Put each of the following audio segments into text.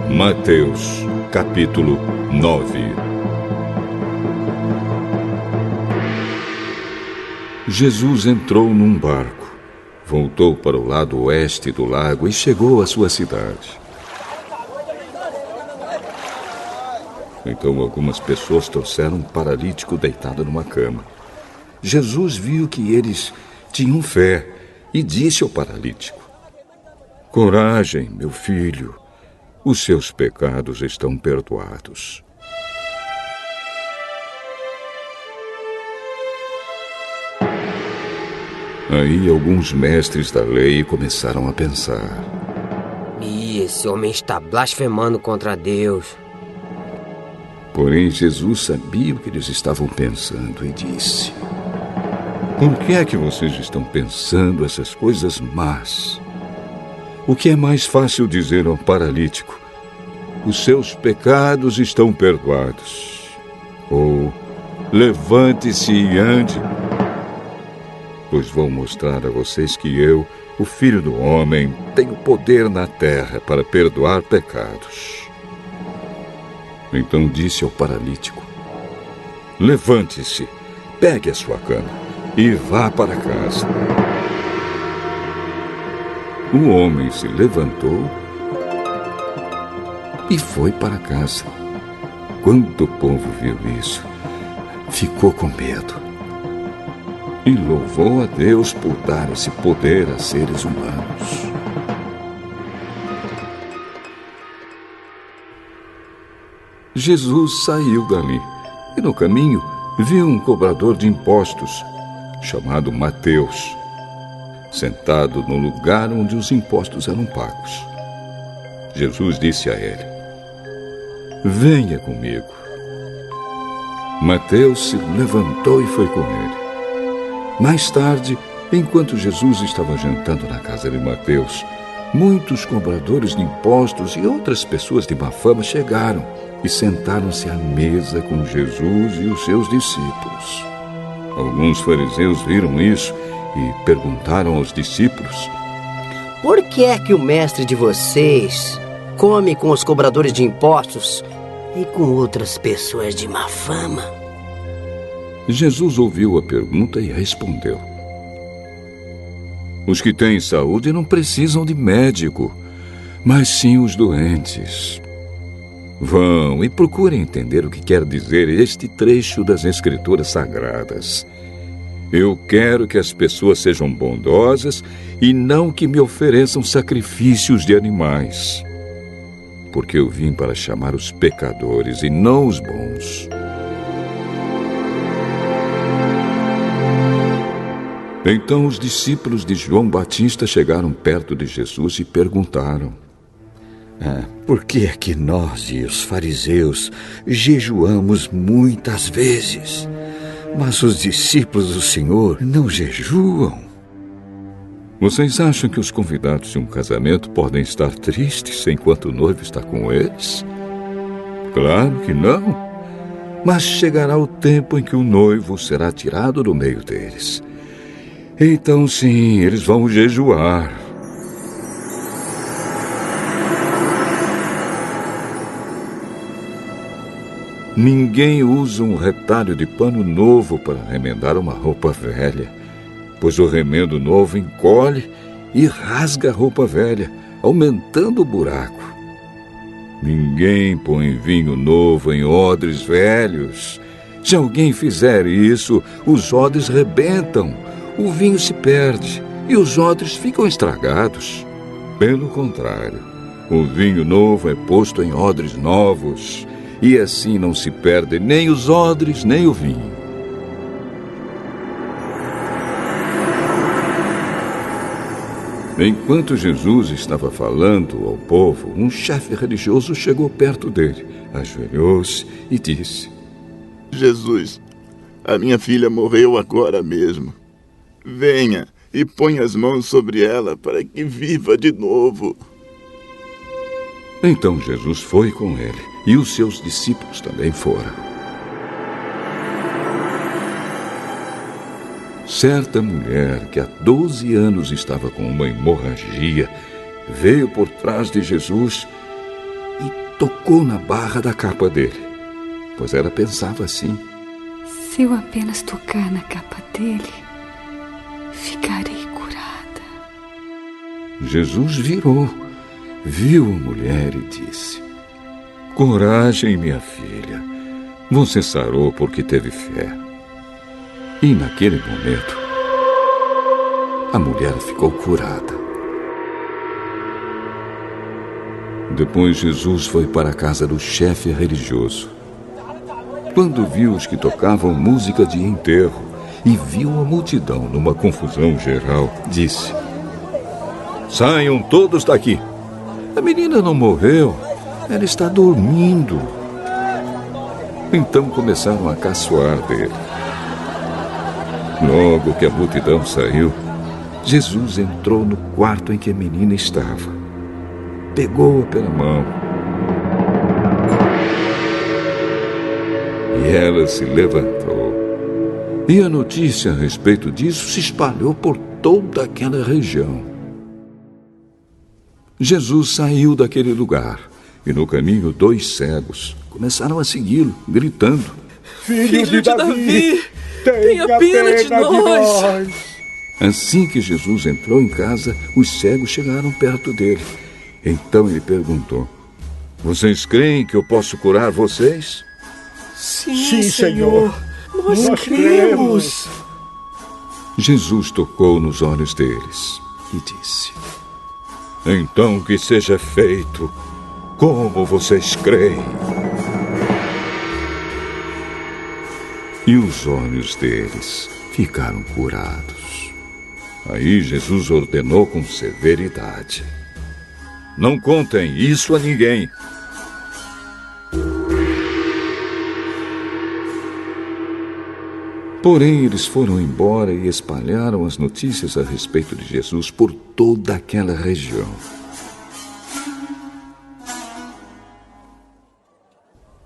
Mateus, capítulo 9. Jesus entrou num barco, voltou para o lado oeste do lago e chegou à sua cidade. Então algumas pessoas trouxeram um paralítico deitado numa cama. Jesus viu que eles tinham fé e disse ao paralítico: "Coragem, meu filho. Os seus pecados estão perdoados." Aí alguns mestres da lei começaram a pensar: Esse homem está blasfemando contra Deus. Porém, Jesus sabia o que eles estavam pensando e disse: "Por que é que vocês estão pensando essas coisas más? O que é mais fácil dizer ao paralítico: os seus pecados estão perdoados, ou levante-se e ande? Pois vou mostrar a vocês que eu, o Filho do Homem, tenho poder na terra para perdoar pecados." Então disse ao paralítico: "Levante-se, pegue a sua cama e vá para casa." O homem se levantou e foi para casa. Quando o povo viu isso, ficou com medo e louvou a Deus por dar esse poder a seres humanos. Jesus saiu dali e no caminho viu um cobrador de impostos, chamado Mateus, sentado no lugar onde os impostos eram pagos. Jesus disse a ele: "Venha comigo." Mateus se levantou e foi com ele. Mais tarde, enquanto Jesus estava jantando na casa de Mateus, muitos cobradores de impostos e outras pessoas de má fama chegaram e sentaram-se à mesa com Jesus e os seus discípulos. Alguns fariseus viram isso e perguntaram aos discípulos: "Por que é que o mestre de vocês come com os cobradores de impostos e com outras pessoas de má fama?" Jesus ouviu a pergunta e respondeu: "Os que têm saúde não precisam de médico, mas sim os doentes. Vão e procurem entender o que quer dizer este trecho das Escrituras Sagradas. Eu quero que as pessoas sejam bondosas e não que me ofereçam sacrifícios de animais. Porque eu vim para chamar os pecadores e não os bons." Então os discípulos de João Batista chegaram perto de Jesus e perguntaram: "Por que é que nós e os fariseus jejuamos muitas vezes, mas os discípulos do Senhor não jejuam?" Vocês acham que os convidados de um casamento podem estar tristes enquanto o noivo está com eles? Claro que não. Mas chegará o tempo em que o noivo será tirado do meio deles. Então sim, eles vão jejuar. Ninguém usa um retalho de pano novo para remendar uma roupa velha, pois o remendo novo encolhe e rasga a roupa velha, aumentando o buraco. Ninguém põe vinho novo em odres velhos. Se alguém fizer isso, os odres rebentam, o vinho se perde e os odres ficam estragados. Pelo contrário, o vinho novo é posto em odres novos, e assim não se perde nem os odres, nem o vinho. Enquanto Jesus estava falando ao povo, um chefe religioso chegou perto dele, ajoelhou-se e disse: "Jesus, a minha filha morreu agora mesmo. Venha e ponha as mãos sobre ela para que viva de novo." Então Jesus foi com ele, e os seus discípulos também foram. Certa mulher que há 12 anos estava com uma hemorragia veio por trás de Jesus e tocou na barra da capa dele, pois ela pensava assim: se eu apenas tocar na capa dele, ficarei curada. Jesus virou, viu a mulher e disse: coragem, minha filha, você sarou porque teve fé. E naquele momento, a mulher ficou curada. Depois Jesus foi para a casa do chefe religioso. Quando viu os que tocavam música de enterro e viu a multidão numa confusão geral, disse: saiam todos daqui. A menina não morreu, ela está dormindo. Então começaram a caçoar dele. Logo que a multidão saiu, Jesus entrou no quarto em que a menina estava. Pegou-a pela mão. E ela se levantou. E a notícia a respeito disso se espalhou por toda aquela região. Jesus saiu daquele lugar e no caminho 2 cegos começaram a segui-lo, gritando: Filho de Davi, tenha pena de nós! Assim que Jesus entrou em casa, os cegos chegaram perto dele. Então ele perguntou: vocês creem que eu posso curar vocês? Sim, Senhor, nós cremos. Jesus tocou nos olhos deles e disse: então que seja feito como vocês creem. E os olhos deles ficaram curados. Aí Jesus ordenou com severidade: não contem isso a ninguém. Porém, eles foram embora e espalharam as notícias a respeito de Jesus por toda aquela região.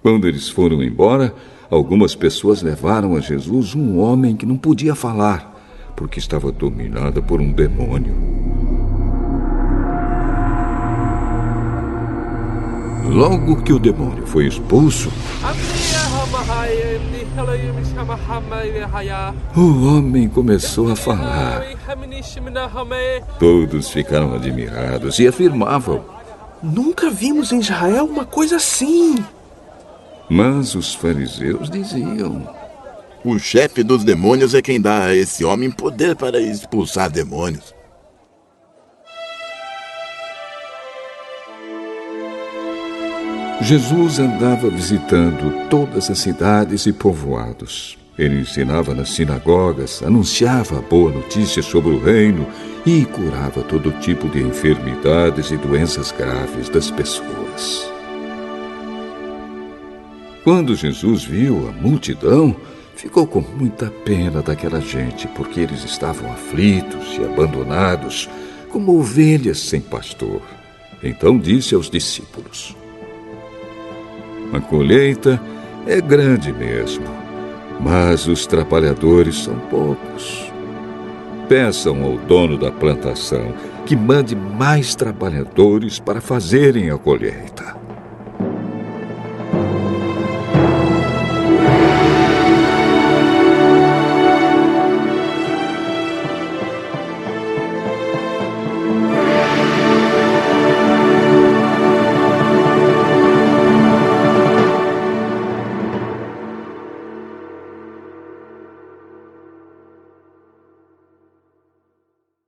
Quando eles foram embora, algumas pessoas levaram a Jesus um homem que não podia falar, porque estava dominado por um demônio. Logo que o demônio foi expulso, o homem começou a falar. Todos ficaram admirados e afirmavam: nunca vimos em Israel uma coisa assim. Mas os fariseus diziam: o chefe dos demônios é quem dá a esse homem poder para expulsar demônios. Jesus andava visitando todas as cidades e povoados. Ele ensinava nas sinagogas, anunciava a boa notícia sobre o reino e curava todo tipo de enfermidades e doenças graves das pessoas. Quando Jesus viu a multidão, ficou com muita pena daquela gente, porque eles estavam aflitos e abandonados, como ovelhas sem pastor. Então disse aos discípulos: a colheita é grande mesmo, mas os trabalhadores são poucos. Peçam ao dono da plantação que mande mais trabalhadores para fazerem a colheita.